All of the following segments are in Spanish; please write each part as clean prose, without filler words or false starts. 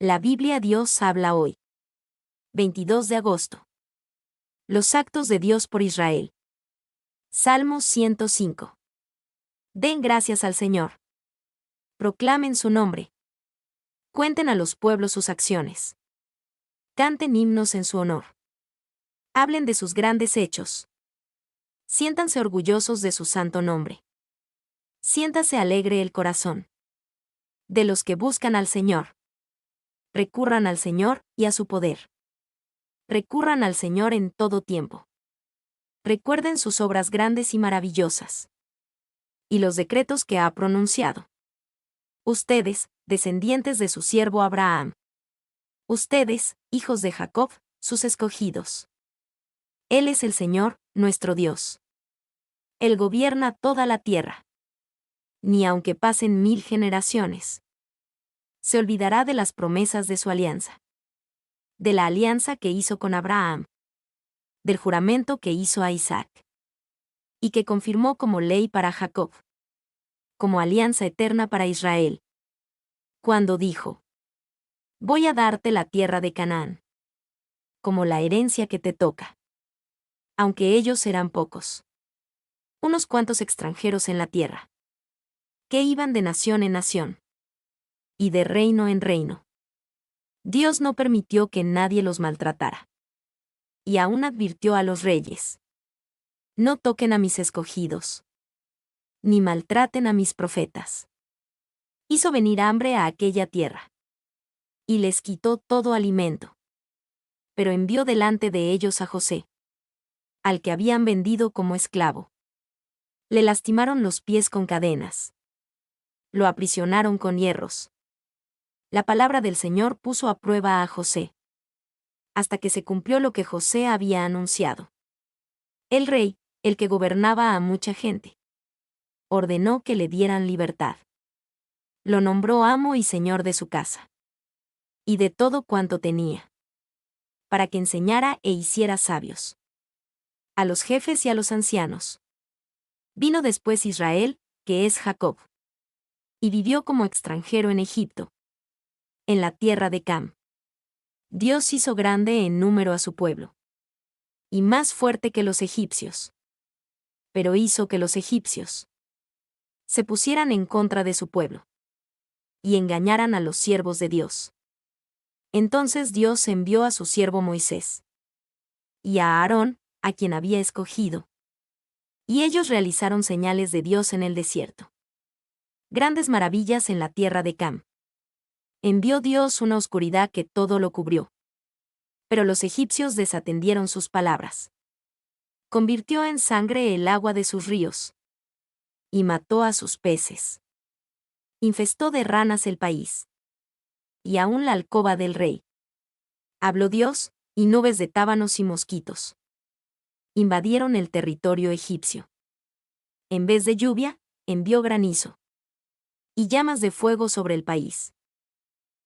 La Biblia Dios habla hoy. 22 de agosto. Los actos de Dios por Israel. Salmo 105. Den gracias al Señor. Proclamen su nombre. Cuenten a los pueblos sus acciones. Canten himnos en su honor. Hablen de sus grandes hechos. Siéntanse orgullosos de su santo nombre. Siéntase alegre el corazón de los que buscan al Señor. Recurran al Señor y a su poder. Recurran al Señor en todo tiempo. Recuerden sus obras grandes y maravillosas. Y los decretos que ha pronunciado. Ustedes, descendientes de su siervo Abraham. Ustedes, hijos de Jacob, sus escogidos. Él es el Señor, nuestro Dios. Él gobierna toda la tierra. Ni aunque pasen 1000 generaciones. Se olvidará de las promesas de su alianza. De la alianza que hizo con Abraham. Del juramento que hizo a Isaac. Y que confirmó como ley para Jacob. Como alianza eterna para Israel. Cuando dijo: voy a darte la tierra de Canaán. Como la herencia que te toca. Aunque ellos serán pocos. Unos cuantos extranjeros en la tierra. Que iban de nación en nación. Y de reino en reino. Dios no permitió que nadie los maltratara. Y aún advirtió a los reyes: no toquen a mis escogidos. Ni maltraten a mis profetas. Hizo venir hambre a aquella tierra. Y les quitó todo alimento. Pero envió delante de ellos a José, al que habían vendido como esclavo. Le lastimaron los pies con cadenas. Lo aprisionaron con hierros. La palabra del Señor puso a prueba a José. Hasta que se cumplió lo que José había anunciado. El rey, el que gobernaba a mucha gente, ordenó que le dieran libertad. Lo nombró amo y señor de su casa. Y de todo cuanto tenía. Para que enseñara e hiciera sabios. A los jefes y a los ancianos. Vino después Israel, que es Jacob. Y vivió como extranjero en Egipto. En la tierra de Cam. Dios hizo grande en número a su pueblo. Y más fuerte que los egipcios. Pero hizo que los egipcios se pusieran en contra de su pueblo. Y engañaran a los siervos de Dios. Entonces Dios envió a su siervo Moisés. Y a Aarón, a quien había escogido. Y ellos realizaron señales de Dios en el desierto. Grandes maravillas en la tierra de Cam. Envió Dios una oscuridad que todo lo cubrió. Pero los egipcios desatendieron sus palabras. Convirtió en sangre el agua de sus ríos. Y mató a sus peces. Infestó de ranas el país. Y aún la alcoba del rey. Habló Dios, y nubes de tábanos y mosquitos invadieron el territorio egipcio. En vez de lluvia, envió granizo. Y llamas de fuego sobre el país.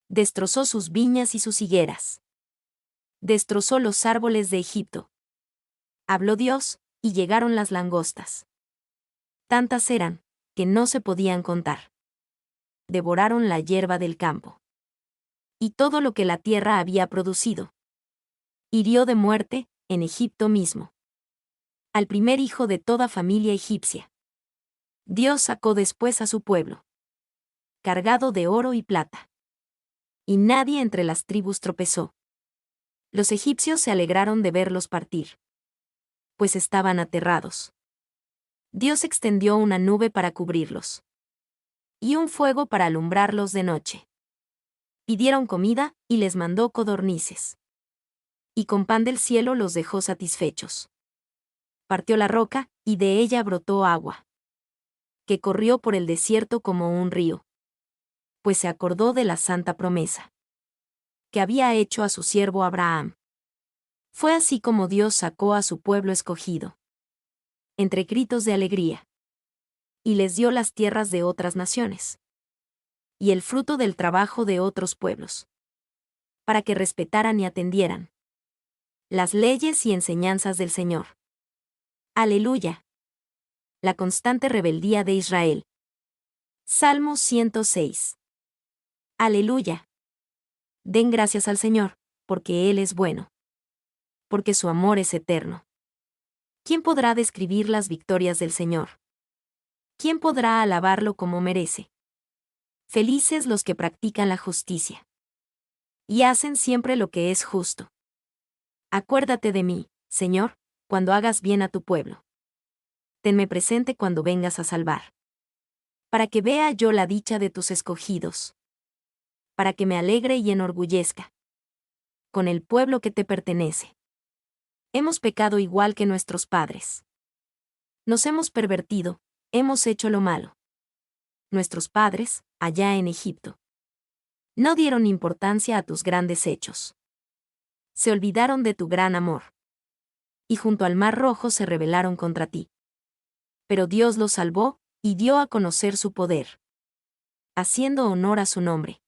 Destrozó sus viñas y sus higueras. Destrozó los árboles de Egipto. Habló Dios, y llegaron las langostas. Tantas eran, que no se podían contar. Devoraron la hierba del campo. Y todo lo que la tierra había producido. Hirió de muerte, en Egipto mismo. Al primer hijo de toda familia egipcia. Dios sacó después a su pueblo. Cargado de oro y plata. Y nadie entre las tribus tropezó. Los egipcios se alegraron de verlos partir. Pues estaban aterrados. Dios extendió una nube para cubrirlos. Y un fuego para alumbrarlos de noche. Pidieron comida, y les mandó codornices. Y con pan del cielo los dejó satisfechos. Partió la roca, y de ella brotó agua. Que corrió por el desierto como un río. Pues se acordó de la santa promesa. Que había hecho a su siervo Abraham. Fue así como Dios sacó a su pueblo escogido. Entre gritos de alegría. Y les dio las tierras de otras naciones. Y el fruto del trabajo de otros pueblos. Para que respetaran y atendieran las leyes y enseñanzas del Señor. Aleluya. La constante rebeldía de Israel. Salmo 106. Aleluya. Den gracias al Señor, porque Él es bueno. Porque su amor es eterno. ¿Quién podrá describir las victorias del Señor? ¿Quién podrá alabarlo como merece? Felices los que practican la justicia. Y hacen siempre lo que es justo. Acuérdate de mí, Señor, cuando hagas bien a tu pueblo. Tenme presente cuando vengas a salvar. Para que vea yo la dicha de tus escogidos. Para que me alegre y enorgullezca. Con el pueblo que te pertenece. Hemos pecado igual que nuestros padres. Nos hemos pervertido, hemos hecho lo malo. Nuestros padres, allá en Egipto, no dieron importancia a tus grandes hechos. Se olvidaron de tu gran amor. Y junto al mar rojo se rebelaron contra ti. Pero Dios los salvó, y dio a conocer su poder. Haciendo honor a su nombre.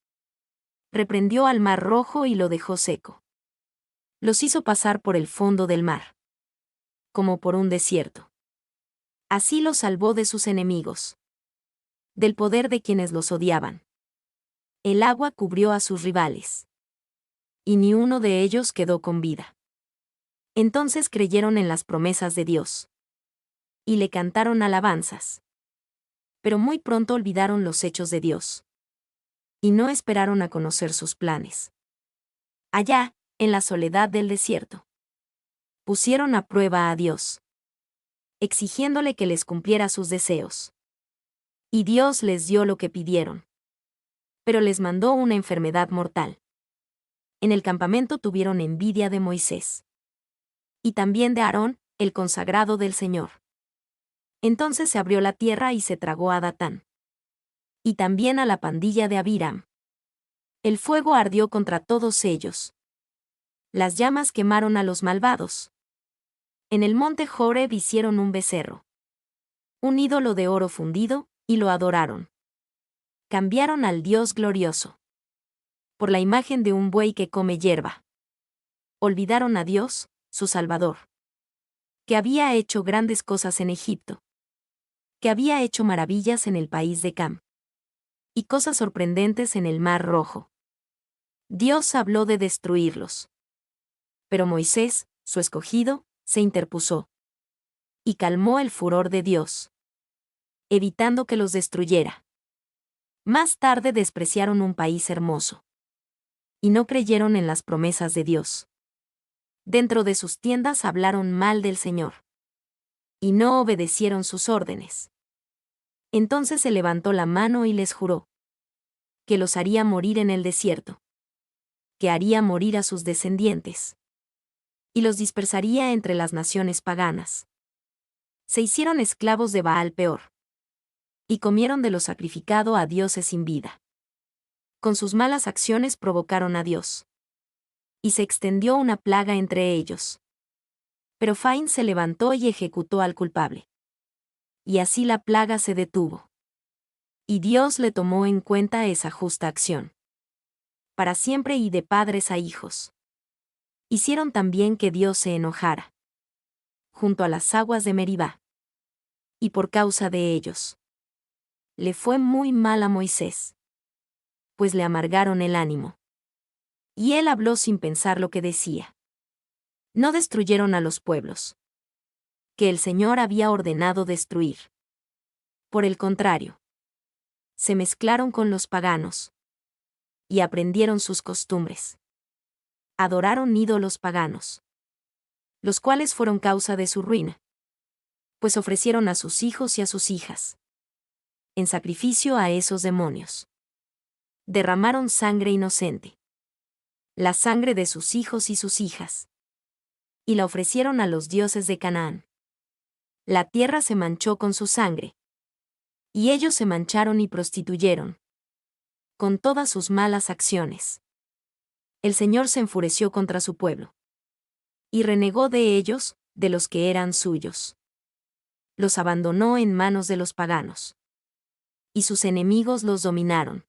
Reprendió al mar rojo y lo dejó seco. Los hizo pasar por el fondo del mar. Como por un desierto. Así los salvó de sus enemigos. Del poder de quienes los odiaban. El agua cubrió a sus rivales. Y ni uno de ellos quedó con vida. Entonces creyeron en las promesas de Dios. Y le cantaron alabanzas. Pero muy pronto olvidaron los hechos de Dios. Y no esperaron a conocer sus planes. Allá, en la soledad del desierto. Pusieron a prueba a Dios. Exigiéndole que les cumpliera sus deseos. Y Dios les dio lo que pidieron. Pero les mandó una enfermedad mortal. En el campamento tuvieron envidia de Moisés. Y también de Aarón, el consagrado del Señor. Entonces se abrió la tierra y se tragó a Datán. Y también a la pandilla de Abiram. El fuego ardió contra todos ellos. Las llamas quemaron a los malvados. En el monte Joreb hicieron un becerro. Un ídolo de oro fundido, y lo adoraron. Cambiaron al Dios glorioso. Por la imagen de un buey que come hierba. Olvidaron a Dios, su Salvador. Que había hecho grandes cosas en Egipto. Que había hecho maravillas en el país de Cam. Y cosas sorprendentes en el Mar Rojo. Dios habló de destruirlos. Pero Moisés, su escogido, se interpuso. Y calmó el furor de Dios. Evitando que los destruyera. Más tarde despreciaron un país hermoso. Y no creyeron en las promesas de Dios. Dentro de sus tiendas hablaron mal del Señor. Y no obedecieron sus órdenes. Entonces se levantó la mano y les juró. Que los haría morir en el desierto. Que haría morir a sus descendientes. Y los dispersaría entre las naciones paganas. Se hicieron esclavos de Baal Peor. Y comieron de lo sacrificado a dioses sin vida. Con sus malas acciones provocaron a Dios. Y se extendió una plaga entre ellos. Pero Fain se levantó y ejecutó al culpable. Y así la plaga se detuvo. Y Dios le tomó en cuenta esa justa acción. Para siempre y de padres a hijos. Hicieron también que Dios se enojara. Junto a las aguas de Meribá. Y por causa de ellos. Le fue muy mal a Moisés. Pues le amargaron el ánimo. Y él habló sin pensar lo que decía. No destruyeron a los pueblos. Que el Señor había ordenado destruir. Por el contrario. Se mezclaron con los paganos. Y aprendieron sus costumbres. Adoraron ídolos paganos. Los cuales fueron causa de su ruina. Pues ofrecieron a sus hijos y a sus hijas. En sacrificio a esos demonios. Derramaron sangre inocente. La sangre de sus hijos y sus hijas. Y la ofrecieron a los dioses de Canaán. La tierra se manchó con su sangre. Y ellos se mancharon y prostituyeron. Con todas sus malas acciones. El Señor se enfureció contra su pueblo. Y renegó de ellos, de los que eran suyos. Los abandonó en manos de los paganos. Y sus enemigos los dominaron.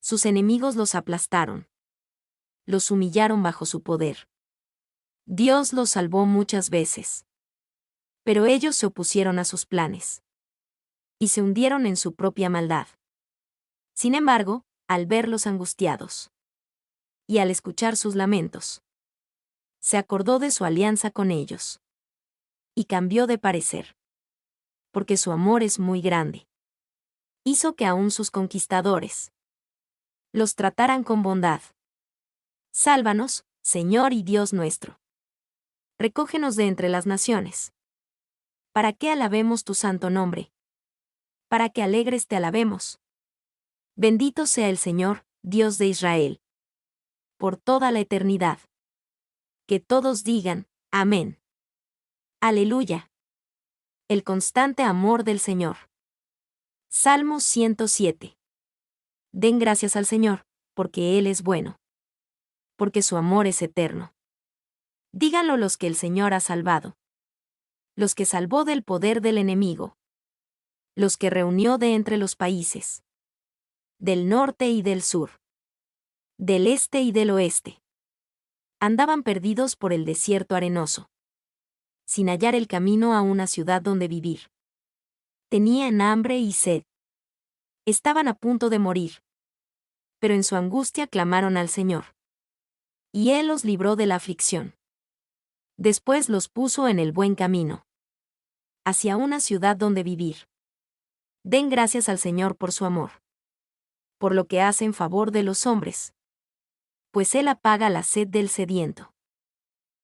Sus enemigos los aplastaron. Los humillaron bajo su poder. Dios los salvó muchas veces. Pero ellos se opusieron a sus planes. Y se hundieron en su propia maldad. Sin embargo, al verlos angustiados, y al escuchar sus lamentos, se acordó de su alianza con ellos. Y cambió de parecer. Porque su amor es muy grande. Hizo que aún sus conquistadores los trataran con bondad. Sálvanos, Señor y Dios nuestro. Recógenos de entre las naciones. Para que alabemos tu santo nombre. Para que alegres te alabemos. Bendito sea el Señor, Dios de Israel. Por toda la eternidad. Que todos digan, amén. Aleluya. El constante amor del Señor. Salmo 107. Den gracias al Señor, porque Él es bueno. Porque su amor es eterno. Díganlo los que el Señor ha salvado. Los que salvó del poder del enemigo. Los que reunió de entre los países. Del norte y del sur. Del este y del oeste. Andaban perdidos por el desierto arenoso. Sin hallar el camino a una ciudad donde vivir. Tenían hambre y sed. Estaban a punto de morir. Pero en su angustia clamaron al Señor. Y Él los libró de la aflicción. Después los puso en el buen camino. Hacia una ciudad donde vivir. Den gracias al Señor por su amor. Por lo que hace en favor de los hombres. Pues Él apaga la sed del sediento.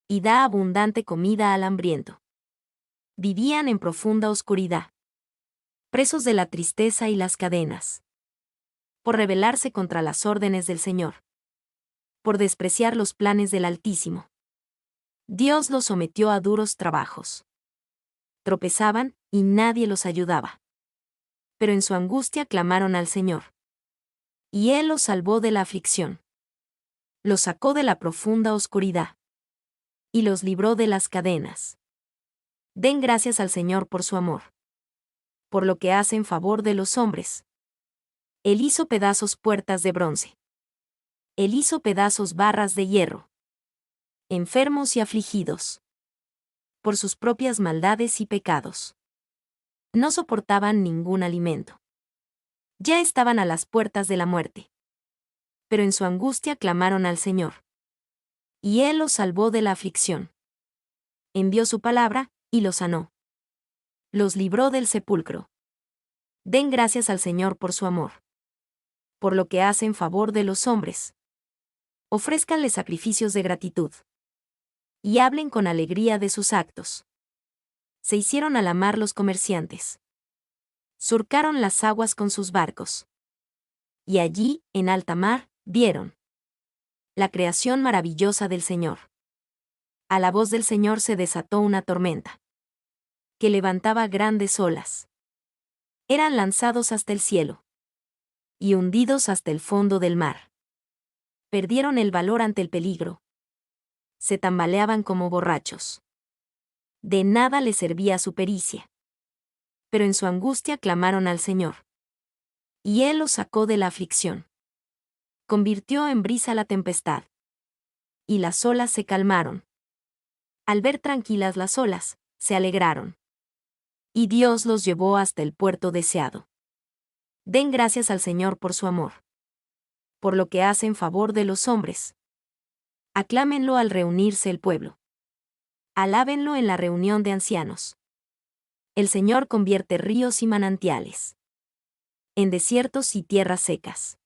Y da abundante comida al hambriento. Vivían en profunda oscuridad. Presos de la tristeza y las cadenas. Por rebelarse contra las órdenes del Señor. Por despreciar los planes del Altísimo. Dios los sometió a duros trabajos. Tropezaban, y nadie los ayudaba. Pero en su angustia clamaron al Señor. Y Él los salvó de la aflicción. Los sacó de la profunda oscuridad. Y los libró de las cadenas. Den gracias al Señor por su amor. Por lo que hace en favor de los hombres. Él hizo pedazos puertas de bronce. Él hizo pedazos barras de hierro. Enfermos y afligidos. Por sus propias maldades y pecados. No soportaban ningún alimento. Ya estaban a las puertas de la muerte. Pero en su angustia clamaron al Señor. Y Él los salvó de la aflicción. Envió su palabra, y los sanó. Los libró del sepulcro. Den gracias al Señor por su amor. Por lo que hace en favor de los hombres. Ofrézcanle sacrificios de gratitud. Y hablen con alegría de sus actos. Se hicieron a la mar los comerciantes. Surcaron las aguas con sus barcos. Y allí, en alta mar, vieron la creación maravillosa del Señor. A la voz del Señor se desató una tormenta, que levantaba grandes olas. Eran lanzados hasta el cielo. Y hundidos hasta el fondo del mar. Perdieron el valor ante el peligro. Se tambaleaban como borrachos. De nada les servía su pericia. Pero en su angustia clamaron al Señor. Y Él los sacó de la aflicción. Convirtió en brisa la tempestad. Y las olas se calmaron. Al ver tranquilas las olas, se alegraron. Y Dios los llevó hasta el puerto deseado. Den gracias al Señor por su amor. Por lo que hace en favor de los hombres. Aclámenlo al reunirse el pueblo. Alábenlo en la reunión de ancianos. El Señor convierte ríos y manantiales. En desiertos y tierras secas.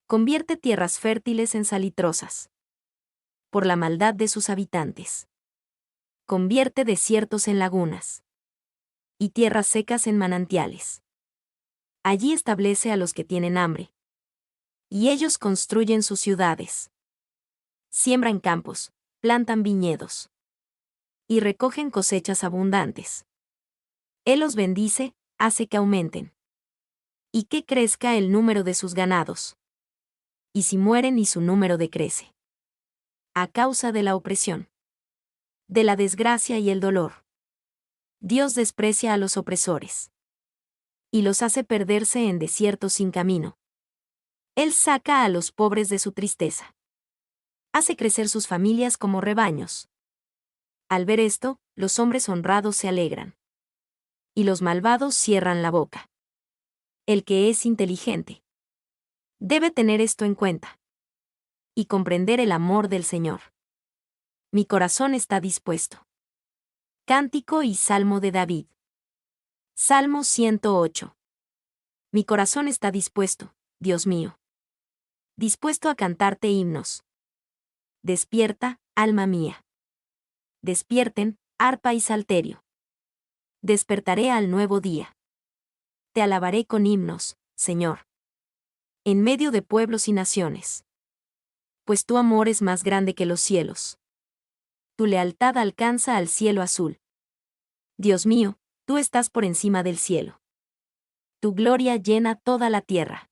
Convierte tierras fértiles en salitrosas. Por la maldad de sus habitantes. Convierte desiertos en lagunas. Y tierras secas en manantiales. Allí establece a los que tienen hambre. Y ellos construyen sus ciudades. Siembran campos, plantan viñedos. Y recogen cosechas abundantes. Él los bendice, hace que aumenten. Y que crezca el número de sus ganados. Y si mueren y su número decrece. A causa de la opresión. De la desgracia y el dolor. Dios desprecia a los opresores. Y los hace perderse en desiertos sin camino. Él saca a los pobres de su tristeza. Hace crecer sus familias como rebaños. Al ver esto, los hombres honrados se alegran. Y los malvados cierran la boca. El que es inteligente debe tener esto en cuenta. y comprender el amor del Señor. Mi corazón está dispuesto. Cántico y Salmo de David. Salmo 108. Mi corazón está dispuesto, Dios mío. Dispuesto a cantarte himnos. Despierta, alma mía. Despierten, arpa y salterio. Despertaré al nuevo día. Te alabaré con himnos, Señor. En medio de pueblos y naciones. Pues tu amor es más grande que los cielos. Tu lealtad alcanza al cielo azul. Dios mío, tú estás por encima del cielo. Tu gloria llena toda la tierra.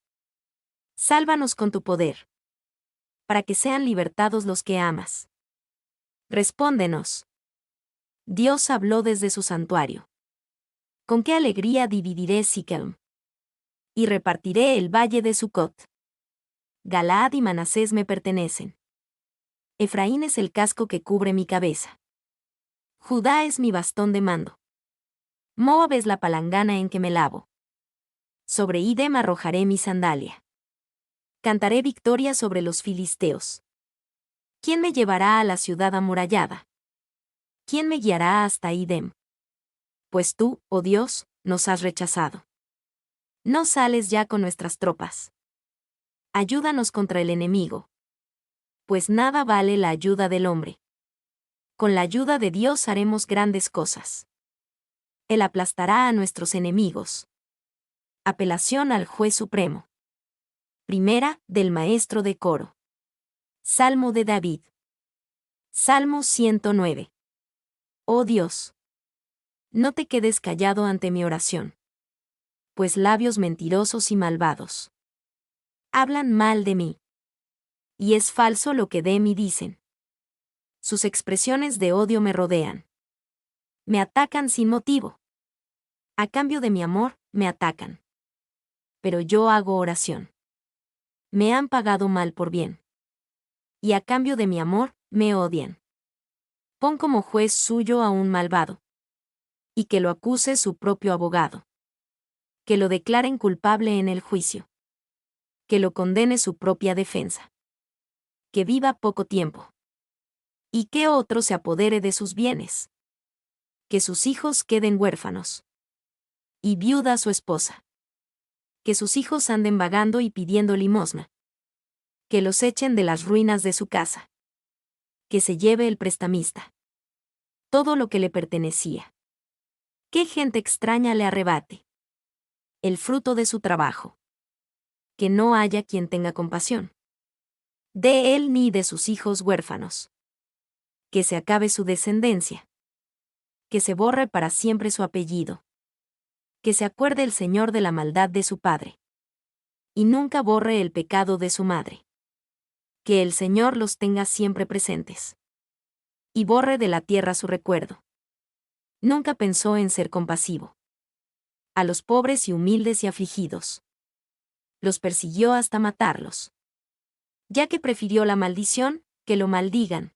Sálvanos con tu poder. Para que sean libertados los que amas. Respóndenos. Dios habló desde su santuario. Con qué alegría dividiré Siquem. Y repartiré el valle de Sucot. Galaad y Manasés me pertenecen. Efraín es el casco que cubre mi cabeza. Judá es mi bastón de mando. Moab es la palangana en que me lavo. Sobre Idem arrojaré mi sandalia. Cantaré victoria sobre los filisteos. ¿Quién me llevará a la ciudad amurallada? ¿Quién me guiará hasta Idem? Pues tú, oh Dios, nos has rechazado. No sales ya con nuestras tropas. Ayúdanos contra el enemigo. Pues nada vale la ayuda del hombre. Con la ayuda de Dios haremos grandes cosas. Él aplastará a nuestros enemigos. Apelación al Juez Supremo. Primera, del Maestro de Coro. Salmo de David. Salmo 109. Oh Dios. No te quedes callado ante mi oración. Pues labios mentirosos y malvados hablan mal de mí. Y es falso lo que de mí dicen. Sus expresiones de odio me rodean. Me atacan sin motivo. A cambio de mi amor, me atacan. Pero yo hago oración. Me han pagado mal por bien. Y a cambio de mi amor, me odian. Pon como juez suyo a un malvado. Y que lo acuse su propio abogado. Que lo declaren culpable en el juicio. Que lo condene su propia defensa. Que viva poco tiempo. Y que otro se apodere de sus bienes. Que sus hijos queden huérfanos. Y viuda su esposa. Que sus hijos anden vagando y pidiendo limosna. Que los echen de las ruinas de su casa. Que se lleve el prestamista todo lo que le pertenecía. Qué gente extraña le arrebate el fruto de su trabajo. Que no haya quien tenga compasión de él ni de sus hijos huérfanos. Que se acabe su descendencia. Que se borre para siempre su apellido. Que se acuerde el Señor de la maldad de su padre. Y nunca borre el pecado de su madre. Que el Señor los tenga siempre presentes. Y borre de la tierra su recuerdo. Nunca pensó en ser compasivo. A los pobres y humildes y afligidos. Los persiguió hasta matarlos. Ya que prefirió la maldición, que lo maldigan.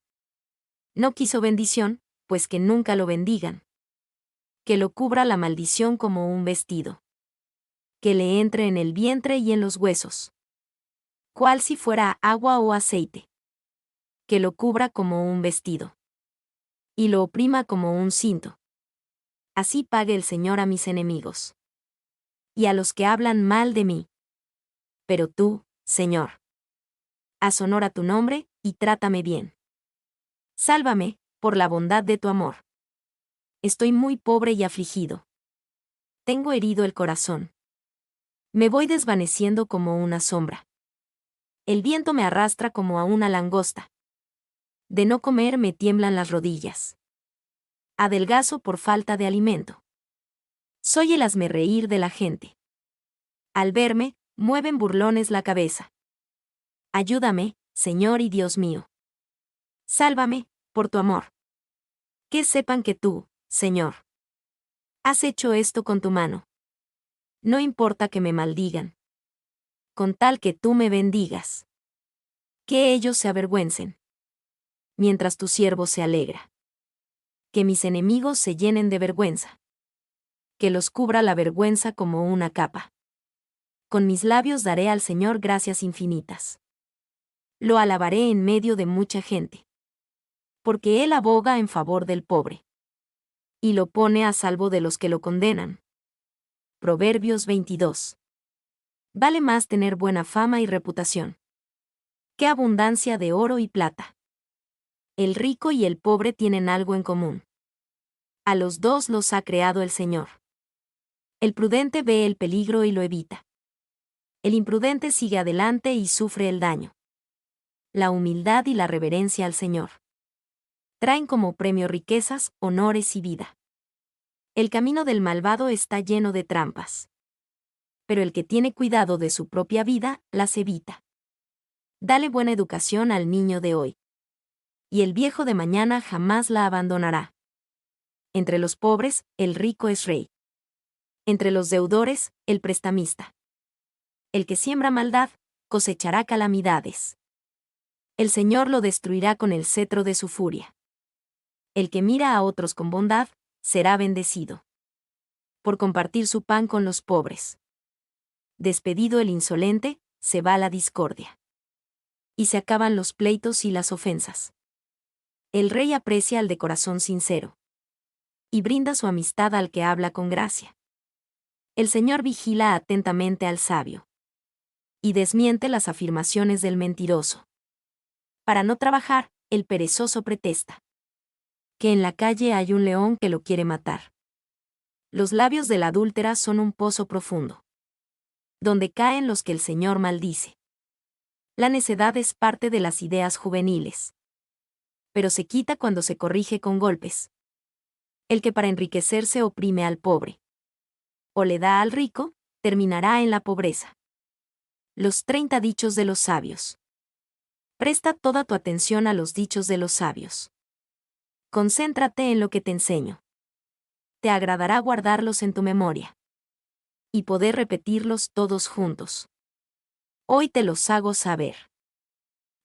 No quiso bendición, pues que nunca lo bendigan. Que lo cubra la maldición como un vestido. Que le entre en el vientre y en los huesos. Cual si fuera agua o aceite. Que lo cubra como un vestido. Y lo oprima como un cinto. Así pague el Señor a mis enemigos. Y a los que hablan mal de mí. Pero tú, Señor, haz honor a tu nombre, y trátame bien. Sálvame, por la bondad de tu amor. Estoy muy pobre y afligido. Tengo herido el corazón. Me voy desvaneciendo como una sombra. El viento me arrastra como a una langosta. De no comer me tiemblan las rodillas. Adelgazo por falta de alimento. Soy el hazmerreír de la gente. Al verme, mueven burlones la cabeza. Ayúdame, Señor y Dios mío. Sálvame, por tu amor. Que sepan que tú, Señor, has hecho esto con tu mano. No importa que me maldigan. Con tal que tú me bendigas. Que ellos se avergüencen. Mientras tu siervo se alegra. Que mis enemigos se llenen de vergüenza. Que los cubra la vergüenza como una capa. Con mis labios daré al Señor gracias infinitas. Lo alabaré en medio de mucha gente. Porque él aboga en favor del pobre. Y lo pone a salvo de los que lo condenan. Proverbios 22. Vale más tener buena fama y reputación. ¡Qué abundancia de oro y plata! El rico y el pobre tienen algo en común. A los dos los ha creado el Señor. El prudente ve el peligro y lo evita. El imprudente sigue adelante y sufre el daño. La humildad y la reverencia al Señor traen como premio riquezas, honores y vida. El camino del malvado está lleno de trampas. Pero el que tiene cuidado de su propia vida, las evita. Dale buena educación al niño de hoy. Y el viejo de mañana jamás la abandonará. Entre los pobres, el rico es rey. Entre los deudores, el prestamista. El que siembra maldad, cosechará calamidades. El Señor lo destruirá con el cetro de su furia. El que mira a otros con bondad, será bendecido. Por compartir su pan con los pobres. Despedido el insolente, se va la discordia. Y se acaban los pleitos y las ofensas. El rey aprecia al de corazón sincero. Y brinda su amistad al que habla con gracia. El Señor vigila atentamente al sabio. Y desmiente las afirmaciones del mentiroso. Para no trabajar, el perezoso pretexta. Que en la calle hay un león que lo quiere matar. Los labios de la adúltera son un pozo profundo. Donde caen los que el Señor maldice. La necedad es parte de las ideas juveniles. Pero se quita cuando se corrige con golpes. El que para enriquecerse oprime al pobre. O le da al rico, terminará en la pobreza. Los 30 dichos de los sabios. Presta toda tu atención a los dichos de los sabios. Concéntrate en lo que te enseño. Te agradará guardarlos en tu memoria. Y poder repetirlos todos juntos. Hoy te los hago saber.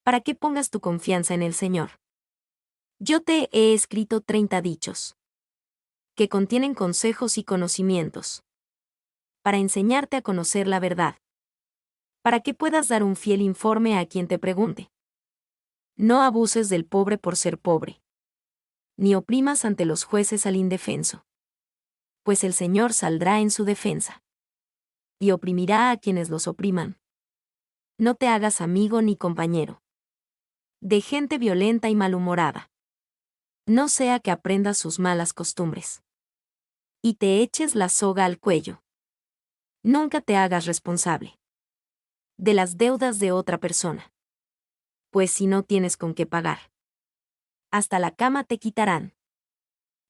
Para que pongas tu confianza en el Señor. Yo te he escrito 30 dichos. Que contienen consejos y conocimientos. Para enseñarte a conocer la verdad. Para que puedas dar un fiel informe a quien te pregunte. No abuses del pobre por ser pobre. Ni oprimas ante los jueces al indefenso. Pues el Señor saldrá en su defensa. Y oprimirá a quienes los opriman. No te hagas amigo ni compañero. De gente violenta y malhumorada. No sea que aprendas sus malas costumbres. Y te eches la soga al cuello. Nunca te hagas responsable de las deudas de otra persona. Pues si no tienes con qué pagar, hasta la cama te quitarán.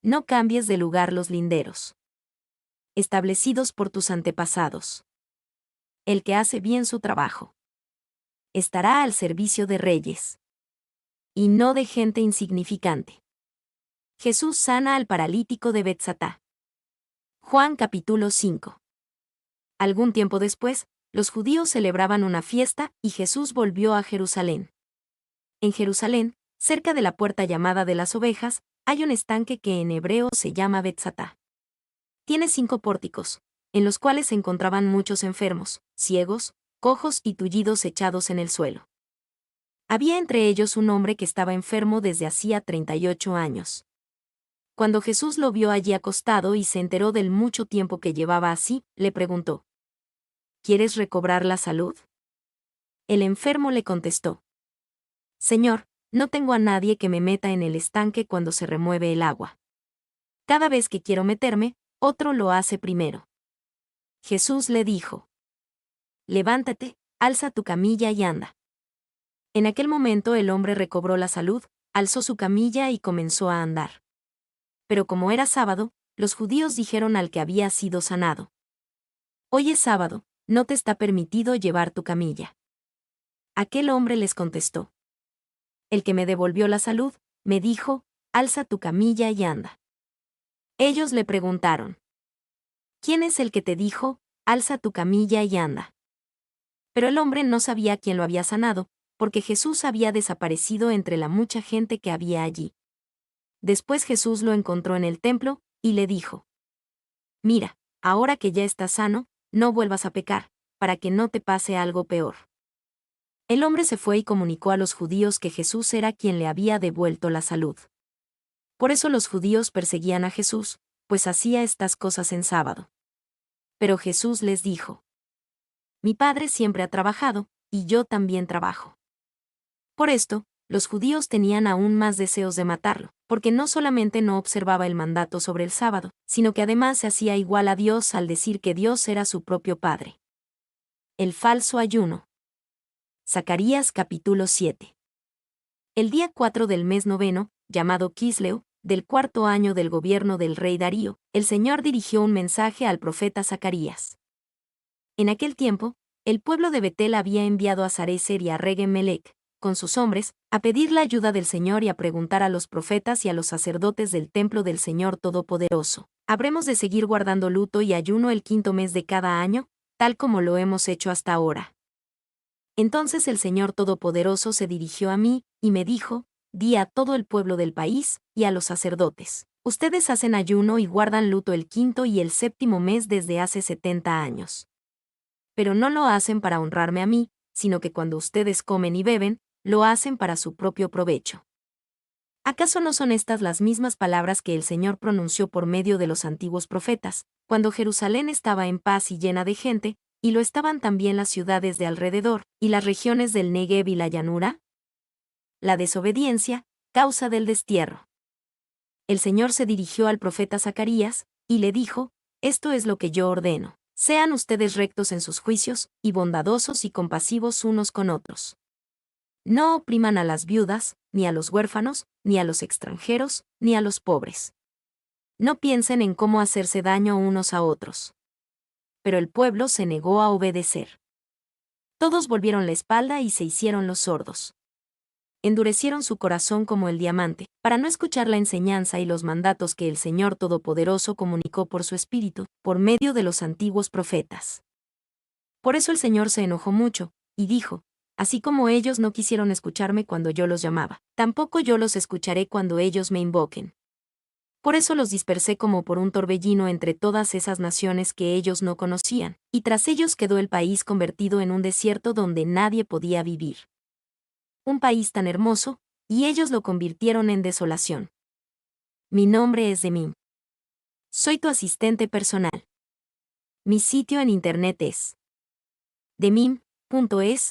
No cambies de lugar los linderos establecidos por tus antepasados. El que hace bien su trabajo estará al servicio de reyes y no de gente insignificante. Jesús sana al paralítico de Betsatá. Juan capítulo 5. Algún tiempo después, los judíos celebraban una fiesta y Jesús volvió a Jerusalén. En Jerusalén, cerca de la puerta llamada de las ovejas, hay un estanque que en hebreo se llama Betsatá. Tiene 5 pórticos, en los cuales se encontraban muchos enfermos, ciegos, cojos y tullidos echados en el suelo. Había entre ellos un hombre que estaba enfermo desde hacía 38 años. Cuando Jesús lo vio allí acostado y se enteró del mucho tiempo que llevaba así, le preguntó: ¿Quieres recobrar la salud? El enfermo le contestó: Señor, no tengo a nadie que me meta en el estanque cuando se remueve el agua. Cada vez que quiero meterme, otro lo hace primero. Jesús le dijo: Levántate, alza tu camilla y anda. En aquel momento el hombre recobró la salud, alzó su camilla y comenzó a andar. Pero como era sábado, los judíos dijeron al que había sido sanado: Hoy es sábado, no te está permitido llevar tu camilla. Aquel hombre les contestó: El que me devolvió la salud, me dijo: Alza tu camilla y anda. Ellos le preguntaron: ¿Quién es el que te dijo: Alza tu camilla y anda? Pero el hombre no sabía quién lo había sanado, porque Jesús había desaparecido entre la mucha gente que había allí. Después Jesús lo encontró en el templo, y le dijo: Mira, ahora que ya estás sano, no vuelvas a pecar, para que no te pase algo peor. El hombre se fue y comunicó a los judíos que Jesús era quien le había devuelto la salud. Por eso los judíos perseguían a Jesús, pues hacía estas cosas en sábado. Pero Jesús les dijo: Mi Padre siempre ha trabajado, y yo también trabajo. Por esto, los judíos tenían aún más deseos de matarlo, porque no solamente no observaba el mandato sobre el sábado, sino que además se hacía igual a Dios al decir que Dios era su propio Padre. El falso ayuno. Zacarías capítulo 7. El día 4 del mes noveno, llamado Quisleu, del cuarto año del gobierno del rey Darío, el Señor dirigió un mensaje al profeta Zacarías. En aquel tiempo, el pueblo de Betel había enviado a Sarecer y a Regem-Melec, con sus hombres, a pedir la ayuda del Señor y a preguntar a los profetas y a los sacerdotes del templo del Señor Todopoderoso: ¿habremos de seguir guardando luto y ayuno el quinto mes de cada año, tal como lo hemos hecho hasta ahora? Entonces el Señor Todopoderoso se dirigió a mí, y me dijo: Di a todo el pueblo del país, y a los sacerdotes: ustedes hacen ayuno y guardan luto el quinto y el séptimo mes desde hace 70 años. Pero no lo hacen para honrarme a mí, sino que cuando ustedes comen y beben, lo hacen para su propio provecho. ¿Acaso no son estas las mismas palabras que el Señor pronunció por medio de los antiguos profetas, cuando Jerusalén estaba en paz y llena de gente, y lo estaban también las ciudades de alrededor, y las regiones del Negev y la llanura? La desobediencia, causa del destierro. El Señor se dirigió al profeta Zacarías, y le dijo: Esto es lo que yo ordeno: sean ustedes rectos en sus juicios, y bondadosos y compasivos unos con otros. No opriman a las viudas, ni a los huérfanos, ni a los extranjeros, ni a los pobres. No piensen en cómo hacerse daño unos a otros. Pero el pueblo se negó a obedecer. Todos volvieron la espalda y se hicieron los sordos. Endurecieron su corazón como el diamante, para no escuchar la enseñanza y los mandatos que el Señor Todopoderoso comunicó por su Espíritu, por medio de los antiguos profetas. Por eso el Señor se enojó mucho, y dijo: Así como ellos no quisieron escucharme cuando yo los llamaba, tampoco yo los escucharé cuando ellos me invoquen. Por eso los dispersé como por un torbellino entre todas esas naciones que ellos no conocían, y tras ellos quedó el país convertido en un desierto donde nadie podía vivir. Un país tan hermoso, y ellos lo convirtieron en desolación. Mi nombre es Demim. Soy tu asistente personal. Mi sitio en internet es demim.es.tl.